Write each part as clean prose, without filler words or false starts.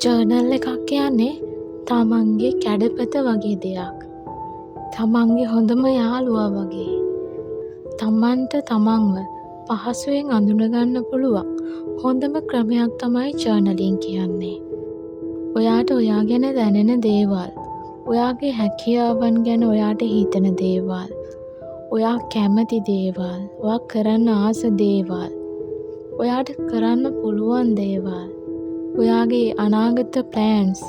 Journal එකක් කියන්නේ තමන්ගේ කැඩපත වගේ දෙයක්. තමන්ගේ හොඳම යාළුවා වගේ. තමන්ට තමන්ව පහසුවෙන් අඳුනගන්න පුළුවන් හොඳම ක්‍රමයක් තමයි ජර්නලින් කියන්නේ. ඔයාට ඔයා ගැන දැනෙන දේවල්, ඔයාගේ හැකියාවන් ගැන ඔයාට හිතෙන දේවල්, ඔයා කැමති දේවල්, ඔයා කරන්න ආස දේවල්, ඔයාට කරන්න පුළුවන් දේවල්, ඔයාගේ අනාගත ප්ලෑන්ස්,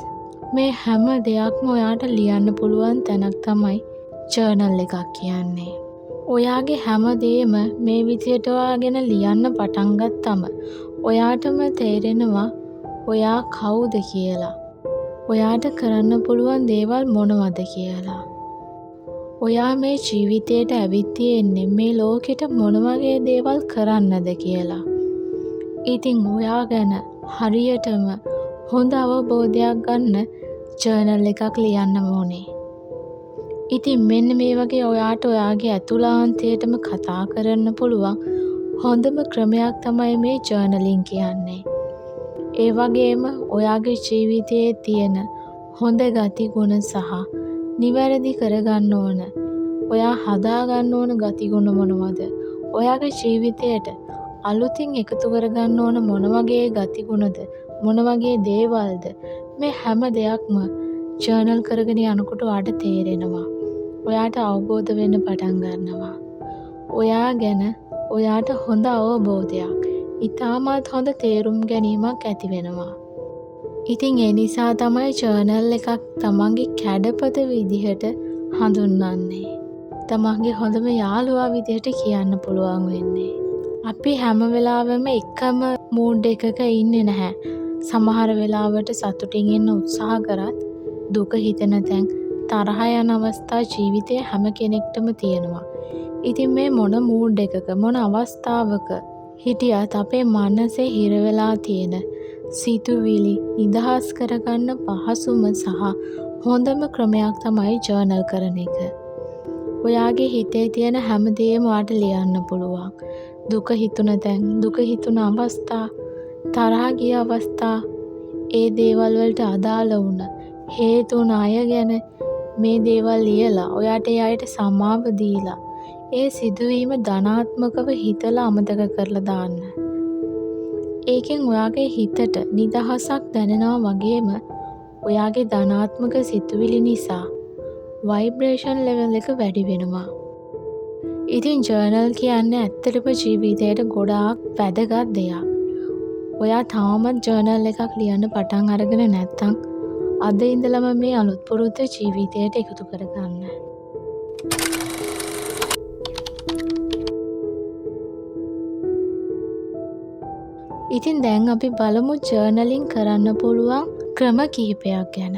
මේ හැම දෙයක්ම ඔයාට ලියන්න පුළුවන් තැනක් තමයි ජර්නල් එකක් කියන්නේ. ඔයාගේ හැම දේම මේ විදියට ඔයා ගැන ලියන්න පටන් ගත්තම ඔයාටම තේරෙනවා ඔයා කවුද කියලා. ඔයාට කරන්න පුළුවන් දේවල් මොනවද කියලා. ඔයා මේ ජීවිතයට ඇවිත් තියෙන්නේ මේ ලෝකෙට මොන වගේ දේවල් කරන්නද කියලා. ඉතින් ඔයා ගැන හරියටම හොඳ අවබෝධයක් ගන්න ජර්නල් එකක් ලියන්න ඕනේ. ඉතින් මෙන්න මේ වගේ ඔයාට ඔයාගේ ඇතුළාන්තයටම කතා කරන්න පුළුවන් හොඳම ක්‍රමයක් තමයි මේ ජර්නලින් කියන්නේ. ඒ වගේම ඔයාගේ ජීවිතයේ තියෙන හොඳ ගතිගුණ සහ නිවැරදි කරගන්න ඕන, ඔයා හදාගන්න ඕන ගතිගුණ මොනවද? ඔයාගේ ජීවිතයට අලුතින් එකතු කරගන්න ඕන මොන වගේ ගතිගුණද? මොන වගේ දේවල්ද? මේ හැම දෙයක්ම ජර්නල් කරගෙන යනකොට ඔයාට තේරෙනවා. ඔයාට අවබෝධ වෙන්න පටන් ගන්නවා. ඔයා ගැන ඔයාට හොඳ අවබෝධයක්, ඉතාමත් හොඳ තේරුම් ගැනීමක් ඇති වෙනවා. ඉතින් ඒ නිසා තමයි ජර්නල් එකක් තමන්ගේ කැඩපත විදිහට හඳුන්වන්නේ. තමන්ගේ හොඳම යාළුවා විදිහට කියන්න පුළුවන් වෙන්නේ. අපි හැම වෙලාවෙම එකම මූඩ් එකක ඉන්නේ නැහැ. සමහර වෙලාවට සතුටින් ඉන්න උත්සාහ කරත් දුක හිතෙන තැන්, තරහ යන අවස්ථා ජීවිතයේ හැම කෙනෙක්ටම තියෙනවා. ඉතින් මේ මොන මූඩ් එකක, මොන අවස්ථාවක හිටියත් අපේ මනසේ හිර වෙලා තියෙන සිතුවිලි නිදහස් කරගන්න පහසුම සහ හොඳම ක්‍රමයක් තමයි ජර්නල් කරන එක. ඔයාගේ හිතේ තියෙන හැම දෙයක්ම ඔයාට ලියන්න පුළුවන්. දුක හිතුන තැන්, දුක හිතුන අවස්ථා, තරහ ගිය අවස්ථා, ඒ දේවල් වලට අදාළ වුණ හේතුන අය ගැන මේ දේවල් ලියලා ඔයාට ඒ අයට සමාව දීලා ඒ සිදුවීම ධනාත්මකව හිතලා අමතක කරලා දාන්න. ඒකෙන් ඔයාගේ හිතට නිදහසක් දැනෙනවා වගේම ඔයාගේ ධනාත්මක සිතුවිලි නිසා වයිබ්‍රේෂන් ලෙවල් එක වැඩි වෙනවා. ඉතින් ජර්නල් කියන්නේ ඇත්තටම ජීවිතයට ගොඩාක් වැදගත් දෙයක්. ඔයා තාමත් ජර්නල් එකක් ලියන්න පටන් අරගෙන නැත්නම් අද ඉඳලම මේ අලුත් පුරුද්ද ජීවිතයට එකතු කරගන්න. ඉතින් දැන් අපි බලමු ජර්නලින් කරන්න පුළුවන් ක්‍රම කිහිපයක් ගැන.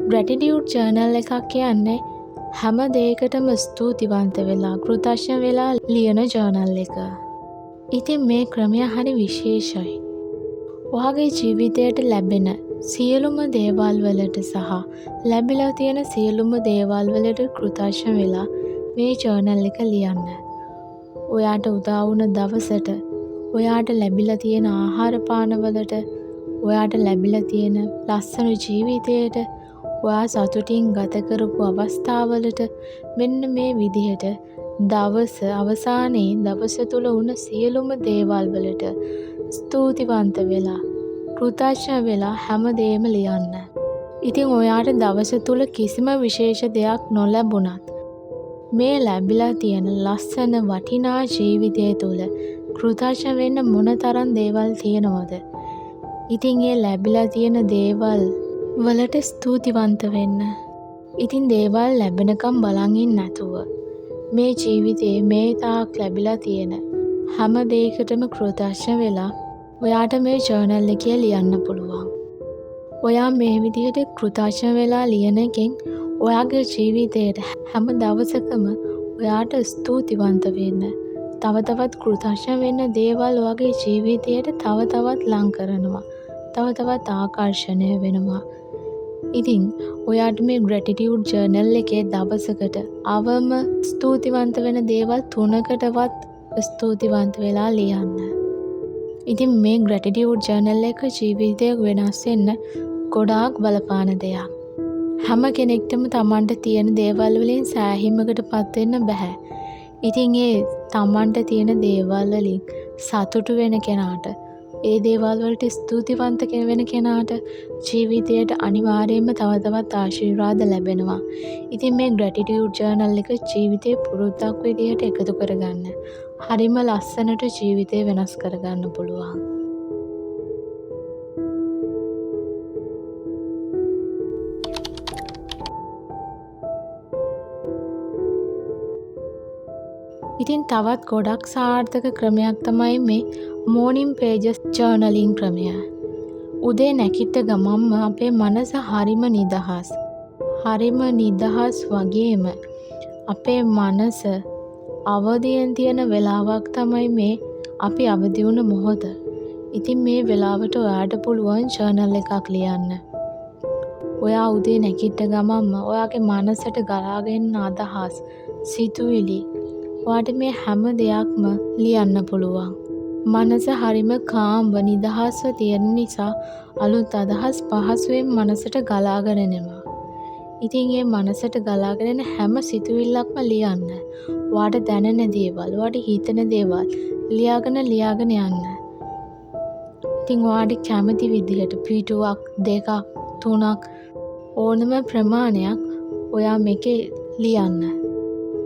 ග්‍රැටිටියුඩ් ජර්නල් එකක් කියන්නේ හැම දෙයකටම ස්තුතිවන්ත වෙලා, කෘතඥ වෙලා ලියන ජර්නල් එක. ඉතින් මේ ක්‍රමය හරි විශේෂයි. ඔයාගේ ජීවිතයට ලැබෙන සියලුම දේවල් වලට සහ ලැබිලා තියෙන සියලුම දේවල් වලට කෘතඥ වෙලා මේ ජර්නල් එක ලියන්න. ඔයාට උදා වුණ දවසට, ඔයාට ලැබිලා තියෙන ආහාර පාන වලට, ඔයාට ලැබිලා තියෙන ලස්සන ජීවිතයට, ඔයා සතුටින් ගත කරපු අවස්ථාවලට මෙන්න මේ විදිහට දවස අවසානයේ දවස තුල වුණ සියලුම දේවල් වලට ස්තුතිවන්ත වෙලා, කෘතඥ වෙලා හැමදේම ලියන්න. ඉතින් ඔයාට දවස තුල කිසිම විශේෂ දෙයක් නොලැබුණත් මේ ලැබිලා තියෙන ලස්සන වටිනා ජීවිතය තුළ කෘතඥ වෙන්න මොනතරම් දේවල් තියෙනවද? ඉතින් ඒ ලැබිලා තියෙන දේවල් වලට ස්තුතිවන්ත වෙන්න. ඉතින් දේවල් ලැබෙනකම් බලන් ඉන්න නැතුව මේ ජීවිතේ මේ තාක් ලැබිලා තියෙන හැම දෙයකටම කෘතඥ වෙලා ඔයාට මේ ජර්නල් එකේ ලියන්න පුළුවන්. ඔයා මේ විදිහට කෘතඥ වෙලා ලියන එකෙන් ඔයාගේ ජීවිතයට හැම දවසකම ඔයාට ස්තුතිවන්ත වෙන්න, තව තවත් කෘතඥ වෙන්න දේවල් ඔයාගේ ජීවිතයට තව තවත් ලං කරනවා. තව තවත් ආකර්ෂණය වෙනවා. ඉතින් ඔයාට මේ ග්‍රැටිටියුඩ් ජර්නල් එකේ දවසකට අවම ස්තුතිවන්ත වෙන දේවල් 3කටවත් ස්තුතිවන්ත වෙලා ලියන්න. ඉතින් මේ ග්‍රැටිටියුඩ් ජර්නල් එක ජීවිතය වෙනස් වෙන්න ගොඩාක් බලපාන දෙයක්. හැම කෙනෙක්ටම තමන්ට තියෙන දේවල් වලින් සෑහීමකට පත් වෙන්න බෑ. ඉතින් ඒ තමන්ට තියෙන දේවල් වලින් සතුටු වෙන කෙනාට, ඒ දේවල් වලට ස්තුතිවන්ත වෙන කෙනාට ජීවිතයට අනිවාර්යයෙන්ම තව තවත් ආශිර්වාද ලැබෙනවා. ඉතින් මේ ග්‍රැටිටියුඩ් ජර්නල් එක ජීවිතේ පුරුද්දක් විදියට එකතු කරගන්න. හරිම ලස්සනට ජීවිතේ වෙනස් කරගන්න පුළුවන්. ඉතින් තවත් ගොඩක් සාර්ථක ක්‍රමයක් තමයි මේ මෝර්නින් පේජස් ජර්නලින් ක්‍රමය. උදේ නැගිට ගමන්ම අපේ මනස හරිම නිදහස්. හරිම නිදහස් වගේම අපේ මනස අවදියෙන් තියෙන වෙලාවක් තමයි මේ අපි අවදි වුණ මොහොත. ඉතින් මේ වෙලාවට ඔයාට පුළුවන් ජර්නල් එකක් ලියන්න. ඔයා උදේ නැගිට ගමන්ම ඔයාගේ මනසට ගලාගෙන අදහස්, සිතුවිලි, ඔයාට මේ හැම දෙයක්ම ලියන්න පුළුවන්. මනස හරිම කාම්ව නිදහස්ව තියෙන නිසා අලුත් අදහස් පහසුවෙන් මනසට ගලාගෙන එනවා. ඉතින් මේ මනසට ගලාගෙන එන හැම සිතුවිල්ලක්ම ලියන්න. ඔයාට දැනෙන දේවල්, ඔයාට හිතෙන දේවල් ලියාගෙන යන්න. ඉතින් ඔයාට කැමති විදිහට පිටුවක්, දෙකක්, තුනක් ඕනම ප්‍රමාණයක් ඔයා මේකේ ලියන්න.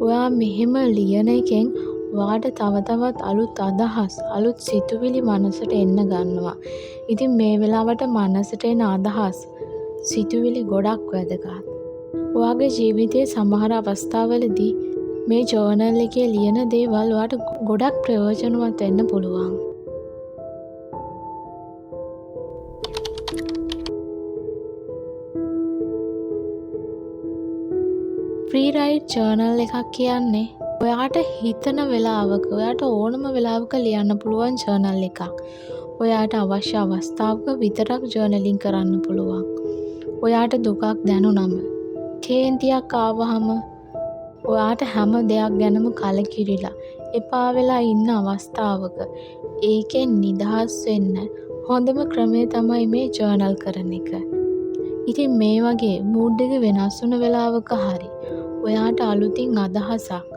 ඔයා මෙහෙම ලියන එකෙන් ඔයාට තව තවත් අලුත් අදහස්, අලුත් සිතුවිලි මනසට එන්න ගන්නවා. ඉතින් මේ වෙලාවට මනසට එන අදහස්, සිතුවිලි ගොඩක් වැදගත්. ඔයාගේ ජීවිතයේ සමහර අවස්ථාවලදී මේ ජර්නල් එකේ ලියන දේවල් ඔයාට ගොඩක් ප්‍රයෝජනවත් වෙන්න පුළුවන්. ෆ්‍රී රයිට් ජර්නල් එකක් කියන්නේ ඔයාට හිතන වෙලාවක, ඔයාට ඕනම වෙලාවක ලියන්න පුළුවන් ජර්නල් එකක්. ඔයාට අවශ්‍ය අවස්ථාවක විතරක් ජර්නලින් කරන්න පුළුවන්. ඔයාට දුකක් දැනුනම, කේන්තියක් ආවහම, ඔයාට හැම දෙයක් ගැනම කලකිරිලා එපා වෙලා ඉන්න අවස්ථාවක ඒකෙන් නිදහස් වෙන්න හොඳම ක්‍රමය තමයි මේ ජර්නල් කරන එක. ඉතින් මේ වගේ මූඩ් එක වෙනස් වුණ වෙලාවක හරි ඔයාට අලුතින් අදහසක්,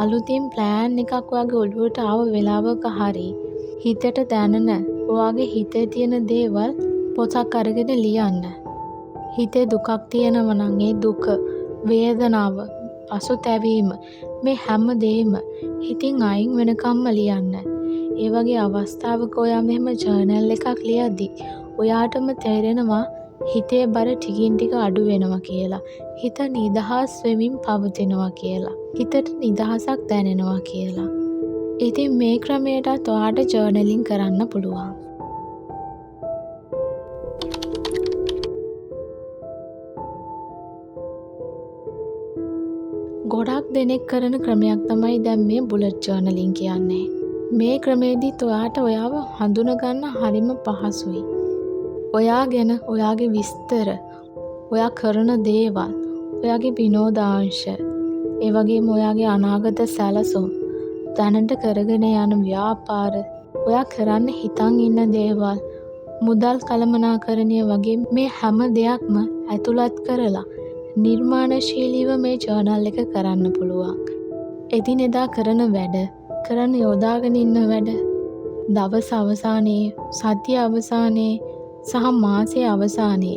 අලුතින් ප්ලෑන් එකක් වගේ ඔළුවට ආව වෙලාවක හරි හිතට දැනෙන, ඔයාගේ හිතේ තියෙන දේවල් පොතක් අරගෙන ලියන්න. හිතේ දුකක් තියෙනවා නම් ඒ දුක, වේදනාව, පසුතැවීම, මේ හැම දෙයක්ම හිතින් අයින් වෙනකම්ම ලියන්න. ඒ වගේ අවස්ථාවක ඔයා මෙහෙම ජර්නල් එකක් ලියද්දි ඔයාටම තේරෙනවා හිතේ බර ටිකින් ටික අඩු වෙනවා කියලා. හිත නිදහස් වෙමින් පවතිනවා කියලා. හිතට නිදහසක් දැනෙනවා කියලා. ඉතින් මේ ක්‍රමයටත් ඔයාට ජර්නලින් කරන්න පුළුවන්. ගොඩක් දෙනෙක් කරන ක්‍රමයක් තමයි දැන් මේ බුලට් ජර්නලින් කියන්නේ. මේ ක්‍රමේදීත් ඔයාට ඔයාව හඳුනගන්න හරිම පහසුයි. ඔයා ගැන ඔයාගේ විස්තර, ඔයා කරන දේවල්, ඔයාගේ විනෝදාංශ, ඒ වගේම ඔයාගේ අනාගත සැලසුම්, දැනට කරගෙන යන ව්‍යාපාර, ඔයා කරන්න හිතන් ඉන්න දේවල්, මුදල් කළමනාකරණය වගේ මේ හැම දෙයක්ම ඇතුළත් කරලා නිර්මාණශීලීව මේ ජර්නල් එක කරන්න පුළුවන්. එදිනෙදා කරන වැඩ, කරන්න යොදාගෙන ඉන්න වැඩ, දවස් අවසානයේ, සතිය අවසානයේ සහ මාසයේ අවසානයේ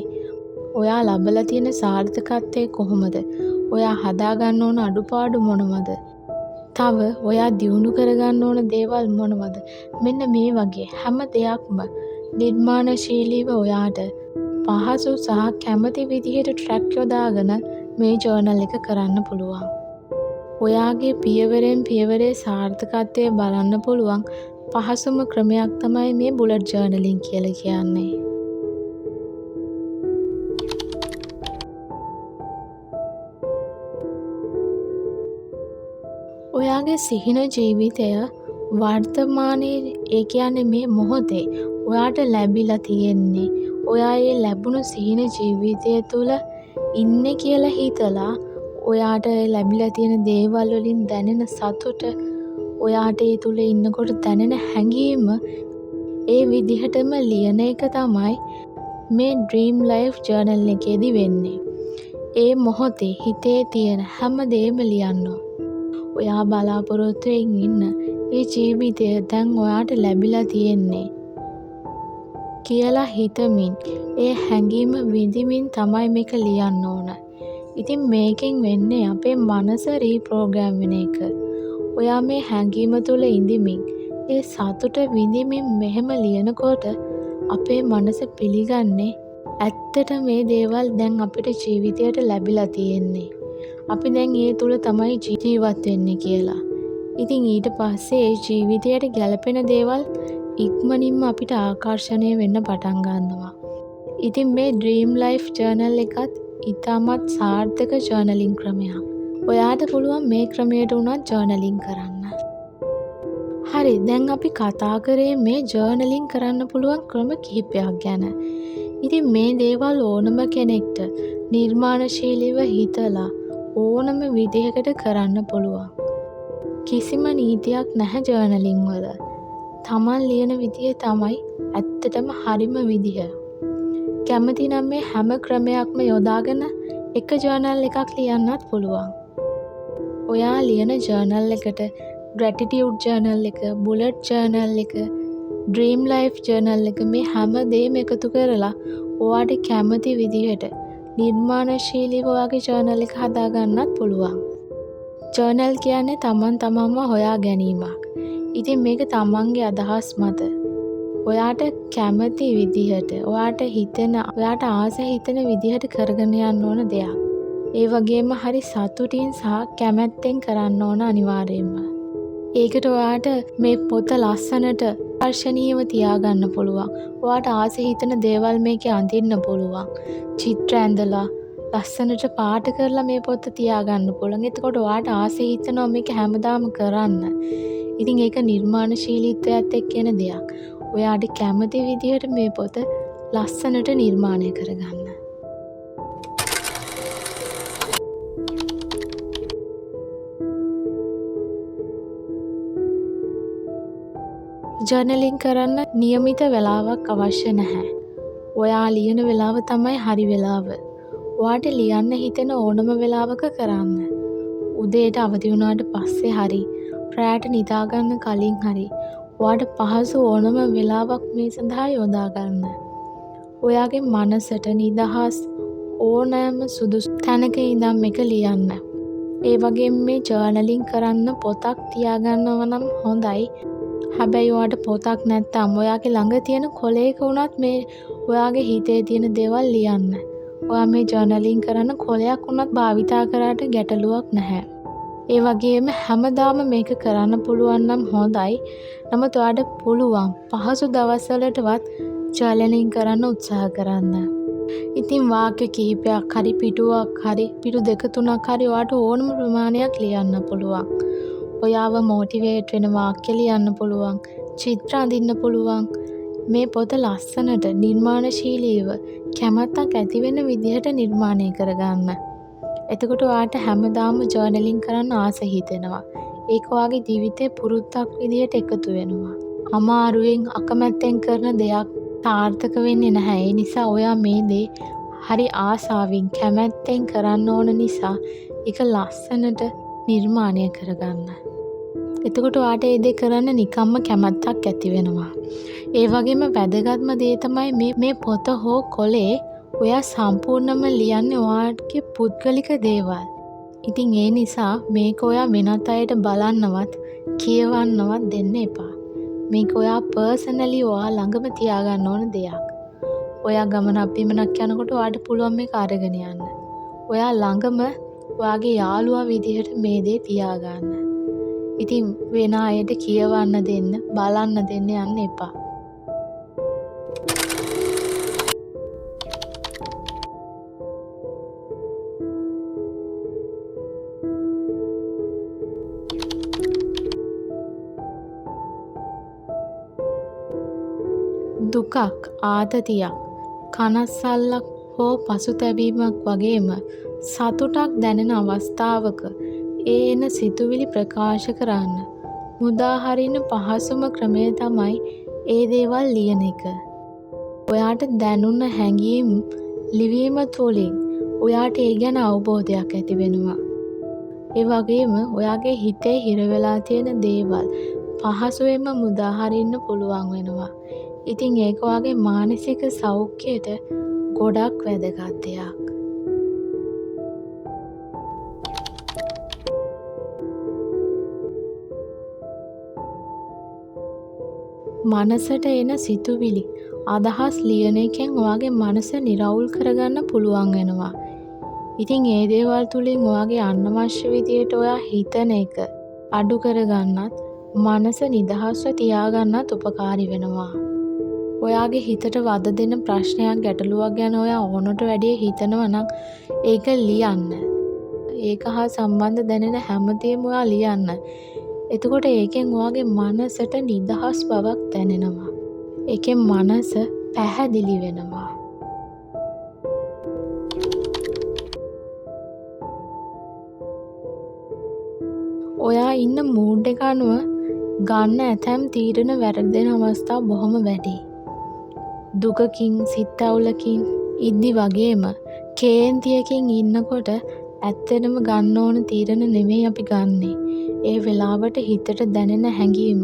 ඔයා ලබලා තියෙන සාර්ථකත්වය කොහොමද? ඔයා හදාගන්න ඕන අඩුපාඩු මොනවද? තව ඔයා දියුණු කරගන්න ඕන දේවල් මොනවද? මෙන්න මේ වගේ හැම දෙයක්ම නිර්මාණශීලීව ඔයාට පහසු සහ කැමති විදිහට ට්‍රැක් යොදාගෙන මේ ජර්නල් එක කරන්න පුළුවන්. ඔයාගේ පියවරෙන් පියවරේ සාර්ථකත්වය බලන්න පුළුවන් පහසුම ක්‍රමයක් තමයි මේ බුලට් ජර්නලින් කියලා කියන්නේ. ඔයාගේ සිහින ජීවිතය වර්තමානයේ, ඒ කියන්නේ මේ මොහොතේ ඔයාට ලැබිලා තියෙන්නේ. ඔයා ඒ ලැබුණු සිහින ජීවිතය තුළ ඉන්නේ කියලා හිතලා ඔයාට ලැබිලා තියෙන දේවල් වලින් දැනෙන සතුට ඔයාට ඒ තුල ඉන්නකොට දැනෙන හැඟීම ඒ විදිහටම ලියන එක තමයි මේ ඩ්‍රීම් ලයිෆ් ජර්නල් එකේදී වෙන්නේ. ඒ මොහොතේ හිතේ තියෙන හැම දෙයක්ම ලියන්න. ඔයා බලාපොරොත්තුෙන් ඉන්න ඒ ජීවිතය දැන් ඔයාට ලැබිලා තියෙන්නේ කියලා හිතමින් ඒ හැඟීම විඳිමින් තමයි මේක ලියන්න ඕන. ඉතින් මේකෙන් වෙන්නේ අපේ මනස රීප්‍රෝග්‍රෑම් වෙන එක. ඔයා මේ හැඟීම තුළ ඉඳිමින් ඒ සතුට විඳිමින් මෙහෙම ලියනකොට අපේ මනස පිළිගන්නේ ඇත්තට මේ දේවල් දැන් අපිට ජීවිතයට ලැබිලා තියෙන්නේ. අපි දැන් ඒ තුල තමයි ජීවත් වෙන්නේ කියලා. ඉතින් ඊට පස්සේ ඒ ජීවිතයට ගැළපෙන දේවල් ඉක්මනින්ම අපිට ආකර්ෂණය වෙන්න පටන් ගන්නවා. ඉතින් මේ ඩ්‍රීම් ලයිෆ් ජර්නල් එකත් ඉතාමත් සාර්ථක ජර්නලින් ක්‍රමයක්. ඔයාට පුළුවන් මේ ක්‍රමයට උනත් ජර්නලින් කරන්න. හරි, දැන් අපි කතා කරේ මේ ජර්නලින් කරන්න පුළුවන් ක්‍රම කිහිපයක් ගැන. ඉතින් මේ දේවල් ඕනම කෙනෙක්ට නිර්මාණශීලීව හිතලා ඕනම විදිහකට කරන්න පුළුවන්. කිසිම නීතියක් නැහැ ජර්නලින් වල. තමන් ලියන විදිය තමයි ඇත්තටම හරිම විදිහ. කැමති නම් මේ හැම ක්‍රමයක්ම යොදාගෙන එක ජර්නල් එකක් ලියන්නත් පුළුවන්. ඔයා ලියන ජර්නල් එකට ග්‍රැටිටියුඩ් ජර්නල් එක, බුලට් ජර්නල් එක, ඩ්‍රීම් ලයිෆ් ජර්නල් එක මේ හැම දෙයක්ම එකතු කරලා ඔයාට කැමති විදිහට නිර්මාණශීලීව ඔයාගේ ජර්නල් එක හදාගන්නත් පුළුවන්. ජර්නල් කියන්නේ තමන් තමන්ව හොයා ගැනීමක්. ඉතින් මේක තමන්ගේ අදහස් මත ඔයාට කැමති විදිහට, ඔයාට හිතෙන, ඔයාට ආස හිතෙන විදිහට කරගෙන යන්න ඕන දෙයක්. ඒ වගේම හරි සතුටින් සහ කැමැත්තෙන් කරන්න ඕන අනිවාර්යයෙන්ම. ඒකට ඔයාට මේ පොත ලස්සනට ආකර්ෂණීයව තියාගන්න පුළුවන්. ඔයාට ආස හිතෙන දේවල් මේකේ අඳින්න පුළුවන්. චිත්‍ර ඇඳලා ලස්සනට පාට කරලා මේ පොත තියාගන්න පුළුවන්. එතකොට ඔයාට ආස හිතෙනවා මේක හැමදාම කරන්න. ඉතින් ඒක නිර්මාණශීලීත්වයත් එක්ක එන දෙයක්. ඔයාට කැමති විදිහට මේ පොත ලස්සනට නිර්මාණය කරගන්න. ජර්නලින් කරන්න નિયમિત වෙලාවක් අවශ්‍ය නැහැ. ඔයා ලියන වෙලාව තමයි හරි වෙලාව. ඔයාට ලියන්න හිතෙන ඕනම වෙලාවක කරන්න. උදේට අවදි වුණාට පස්සේ හරි, රාත්‍රීට නිදාගන්න කලින් හරි, ඔයාට පහසු ඕනම වෙලාවක් මේ සඳහා යොදා ගන්න. ඔයාගේ මනසට නිදහස් ඕනෑම සුදුසු තැනක ඉඳන් මේක ලියන්න. ඒ වගේම මේ ජර්නලින් කරන්න පොතක් තියාගන්නව නම් හොඳයි. හැබැයි ඔයාට පොතක් නැත්නම් ඔයාගේ ළඟ තියෙන කොලයක වුණත් මේ ඔයාගේ හිතේ තියෙන දේවල් ලියන්න. ඔයා මේ ජර්නලින් කරන කොලයක් වුණත් භාවිතා කරාට ගැටලුවක් නැහැ. ඒ වගේම හැමදාම මේක කරන්න පුළුවන් නම් හොඳයි. නමුත් ඔයාට පුළුවන් පහසු දවස්වලටවත් ජර්නලින් කරන්න උත්සාහ කරන්න. ඉතින් වාක්‍ය කිහිපයක් හරි, පිටුවක් හරි, පිටු 2-3ක් හරි ඔයාට ඕනම ප්‍රමාණයක් ලියන්න පුළුවන්. ඔයාව මොටිවේට් වෙන වාක්‍ය ලියන්න පුළුවන්. චිත්‍ර අඳින්න පුළුවන්. මේ පොත ලස්සනට නිර්මාණශීලීව කැමැත්තක් ඇති වෙන විදිහට නිර්මාණය කරගන්න. එතකොට ඔයාට හැමදාම ජර්නලින් කරන්න ආස හිතෙනවා. ඒක ඔයාගේ ජීවිතේ පුරුද්දක් විදිහට එකතු වෙනවා. අමාරුවෙන් අකමැත්තෙන් කරන දෙයක් සාර්ථක වෙන්නේ නැහැ. ඒ නිසා ඔයා මේ දේ හරි ආසාවෙන් කැමැත්තෙන් කරන්න ඕන නිසා ඒක ලස්සනට නිර්මාණය කරගන්න. එතකොට ඔයාට ඒ දේ කරන්න නිකම්ම කැමැත්තක් ඇති වෙනවා. ඒ වගේම වැදගත්ම දේ තමයි මේ පොත හෝ කොලේ ඔයා සම්පූර්ණයෙන්ම ලියන්නේ ඔයාගේ පුද්ගලික දේවල්. ඉතින් ඒ නිසා මේක ඔයා වෙනත් අයට බලන්නවත් කියවන්නවත් දෙන්න එපා. මේක ඔයා පර්සනලි ඔයා ළඟම තියාගන්න ඕන දෙයක්. ඔයා ගමනක් බිමනක් යනකොට ඔයාට පුළුවන් මේක අරගෙන යන්න. ඔයා ළඟම ඔයාගේ යාළුවා විදිහට මේ දේ තියාගන්න. ඉතින් වෙන අයට කියවන්න දෙන්න, බලන්න දෙන්න යන්න එපා. දුකක්, ආතතියක්, කනස්සල්ලක් හෝ පසුතැවීමක් වගේම සතුටක් දැනෙන අවස්ථාවක ඒ එන සිතුවිලි ප්‍රකාශ කරන්න. මුදාහරින්න පහසුම ක්‍රමය තමයි ඒ දේවල් ලියන එක. ඔයාට දැනුණ හැඟීම් ලිවීම තුළින් ඔයාට ඒ ගැන අවබෝධයක් ඇති වෙනවා. ඒ වගේම ඔයාගේ හිතේ හිරවෙලා තියෙන දේවල් පහසුවෙන්ම මුදාහරින්න පුළුවන් වෙනවා. ඉතින් ඒක ඔයාගේ මානසික සෞඛ්‍යයට ගොඩක් වැදගත් දෙයක්. මනසට එන සිතුවිලි අදහස් ලියන එකෙන් ඔයාගේ මනස නිරවුල් කරගන්න පුළුවන් වෙනවා. ඉතින් ඒ දේවල් තුළින් ඔයාගේ අනවශ්‍ය විදියට ඔයා හිතන එක අඩු කරගන්නත් මනස නිදහස්ව තියාගන්නත් උපකාරී වෙනවා. ඔයාගේ හිතට වද දෙන ප්‍රශ්නයක් ගැටලුවක් ගැන ඔයා ඕනට වැඩිය හිතනවා නම් ඒක ලියන්න. ඒක හා සම්බන්ධ දැනෙන හැමදේම ඔයා ලියන්න. එතකොට ඒකෙන් ඔයාගේ මනසට නිදහස් බවක් දැනෙනවා. ඒකෙන් මනස පැහැදිලි වෙනවා. ඔයා ඉන්න මූඩ් එක අනුව ගන්න ඇතැම් තීරණ වැරදෙන අවස්ථා බොහොම වැඩි. දුකකින් සිත් අවුලකින් ඉද්දි වගේම කේන්තියකින් ඉන්නකොට ඇත්තටම ගන්න ඕන තීරණ නෙමෙයි අපි ගන්නෙ. ඒ වෙලාවට හිතට දැනෙන හැඟීම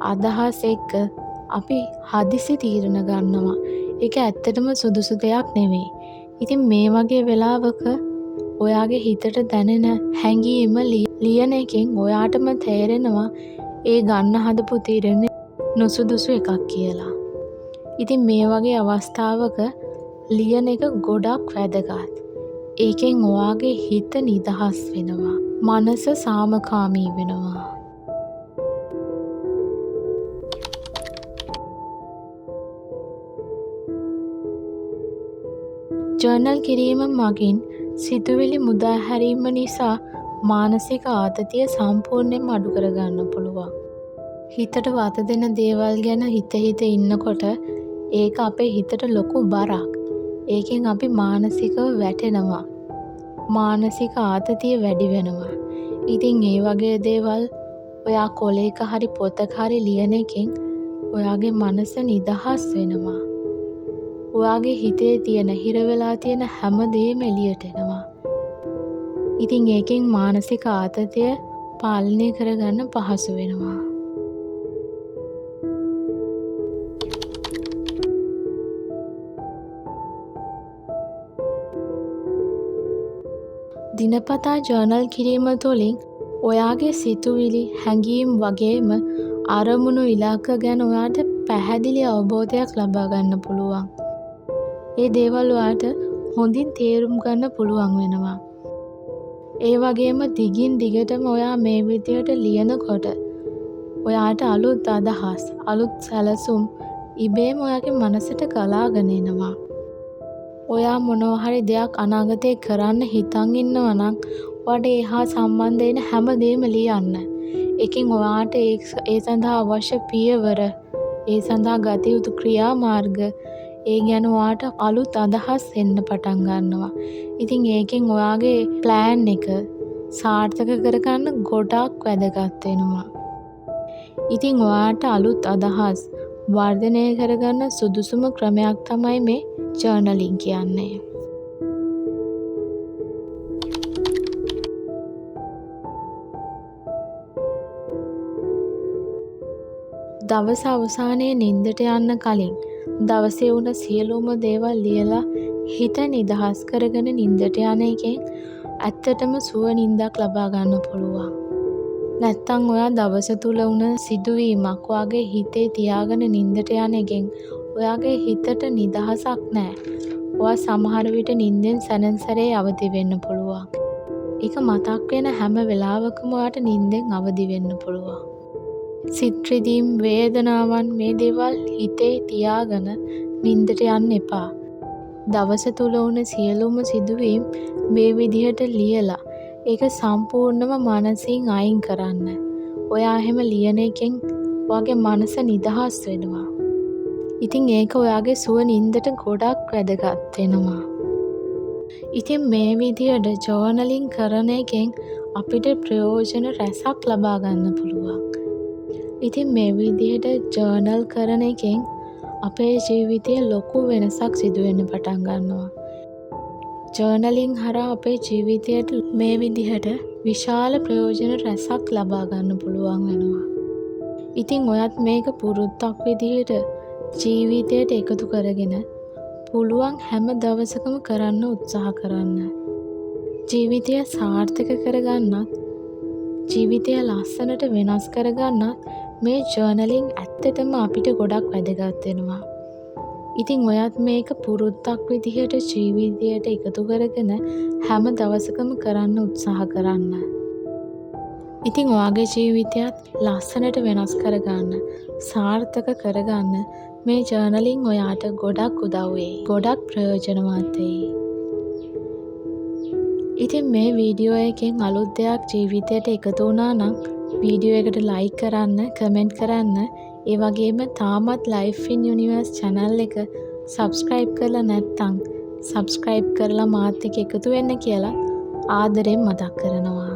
අදහස් එක්ක අපි හදිසි තීරණ ගන්නවා. ඒක ඇත්තටම සුදුසු දෙයක් නෙවෙයි. ඉතින් මේ වගේ වෙලාවක ඔයාගේ හිතට දැනෙන හැඟීම ලියන එකෙන් ඔයාටම තේරෙනවා ඒ ගන්න හදපු තීරණය නුසුදුසු එකක් කියලා. ඉතින් මේ වගේ අවස්ථාවක ලියන එක ගොඩක් වැදගත්. ඒකෙන් ඔයාගේ හිත නිදහස් වෙනවා. මනස සාමකාමී වෙනවා. ජර්නල් කිරීම මගින් සිතුවිලි මුදාහැරීම නිසා මානසික ආතතිය සම්පූර්ණයෙන්ම අඩු කරගන්න පුළුවන්. හිතට වත දෙන දේවල් ගැන හිත ඉන්නකොට ඒක අපේ හිතට ලොකු බරක්. ඒකෙන් අපි මානසිකව වැටෙනවා. මානසික ආතතිය වැඩි වෙනවා. ඉතින් ඒ වගේ දේවල් ඔයා කොලයක හරි පොතක හරි ලියන එකෙන් ඔයාගේ මනස නිදහස් වෙනවා. ඔයාගේ හිතේ තියෙන හිරවෙලා තියෙන හැම දෙයක්ම එළියට එනවා. ඉතින් ඒකෙන් මානසික ආතතිය පාලනය කරගන්න පහසු වෙනවා. දිනපතා ජර්නල් කිරීම තුළින් ඔයාගේ සිතුවිලි හැඟීම් වගේම අරමුණු ඉලක්ක ගැන ඔයාට පැහැදිලි අවබෝධයක් ලබා ගන්න පුළුවන්. ඒ දේවල් ඔයාට හොඳින් තේරුම් ගන්න පුළුවන් වෙනවා. ඒ වගේම දිගින් දිගටම ඔයා මේ විදියට ලියනකොට ඔයාට අලුත් අදහස්, අලුත් සැලසුම් ඉබේම ඔයාගේ මනසට ගලාගෙන එනවා. ඔයා මොනවා හරි දෙයක් අනාගතේ කරන්න හිතන් ඉන්නවා නම් ඔයාට ඒ හා සම්බන්ධ වෙන හැමදේම ලියන්න. ඒකෙන් ඔයාට ඒ සඳහා අවශ්‍ය පියවර, ඒ සඳහා ගත යුතු ක්‍රියාමාර්ග ඒ ගැන ඔයාට අලුත් අදහස් එන්න පටන් ගන්නවා. ඉතින් ඒකෙන් ඔයාගේ ප්ලෑන් එක සාර්ථක කරගන්න ගොඩක් වැදගත් වෙනවා. ඉතින් ඔයාට අලුත් අදහස් වර්ධනය කරගන්න සුදුසුම ක්‍රමයක් තමයි මේ ජර්නලින් කියන්නේ. දවස අවසානයේ නිින්දට යන්න කලින් දවසේ වුණ සියලුම දේවල් ලියලා හිත නිදහස් කරගෙන නිින්දට යන එකෙන් ඇත්තටම සුව නිින්දක් ලබා ගන්න පුළුවන්. නැත්තම් ඔයා දවස තුල වුණ සිදුවීමක් ඔයාගේ හිතේ තියාගෙන නිින්දට යන එකෙන් ඔයාගේ හිතට නිදහසක් නැහැ. ඔයා සමහර විට නිින්දෙන් සැනසැරේ අවදි වෙන්න පුළුවන්. ඒක මතක් වෙන හැම වෙලාවකම ඔයාට නිින්දෙන් අවදි වෙන්න පුළුවන්. සිත් රිදීම්, වේදනාවන් මේ දේවල් හිතේ තියාගෙන නිින්දට යන්න එපා. දවස තුල වුණ සියලුම සිදුවීම් මේ විදිහට ලියලා ඒක සම්පූර්ණම මනසින් අයින් කරන්න. ඔයා එහෙම ලියන එකෙන් ඔයාගේ මනස නිදහස් වෙනවා. ඉතින් ඒක ඔයාගේ සුව නිින්දට ගොඩක් වැදගත් වෙනවා. ඉතින් මේ විදිහට ජර්නලින් කරන එකෙන් අපිට ප්‍රයෝජන රැසක් ලබා ගන්න පුළුවන්. ඉතින් මේ විදිහට ජර්නල් කරන එකෙන් අපේ ජීවිතයේ ලොකු වෙනසක් සිදුවෙන්න පටන් ගන්නවා. ජර්නලින් හරහා අපේ ජීවිතයට මේ විදිහට විශාල ප්‍රයෝජන රැසක් ලබා ගන්න පුළුවන් වෙනවා. ඉතින් ඔයත් මේක පුරුද්දක් විදිහට ජීවිතයට එකතු කරගෙන පුළුවන් හැම දවසකම කරන්න උත්සාහ කරන්න. ජීවිතය සාර්ථක කරගන්නත් ජීවිතය ලස්සනට වෙනස් කරගන්නත් මේ ජර්නලින් ඇත්තටම අපිට ගොඩක් වැදගත් වෙනවා. ඉතින් ඔයත් මේක පුරුද්දක් විදිහට ජීවිතයට එකතු කරගෙන හැම දවසකම කරන්න උත්සාහ කරන්න. ඉතින් ඔයාගේ ජීවිතයත් ලස්සනට වෙනස් කරගන්න, සාර්ථක කරගන්න මේ ජර්නලින් ඔයාට ගොඩක් උදව් වෙයි. ගොඩක් ප්‍රයෝජනවත් වෙයි. ඉතින් මේ වීඩියෝ එකෙන් අලුත් දෙයක් ජීවිතයට එකතු වුණා නම් වීඩියෝ එකට ලයික් කරන්න, කමෙන්ට් කරන්න, ඒ වගේම තාමත් Life in Universe channel එක subscribe කරලා නැත්නම් subscribe කරලා මාත් එක්ක එකතු වෙන්න කියලා ආදරෙන් මතක් කරනවා.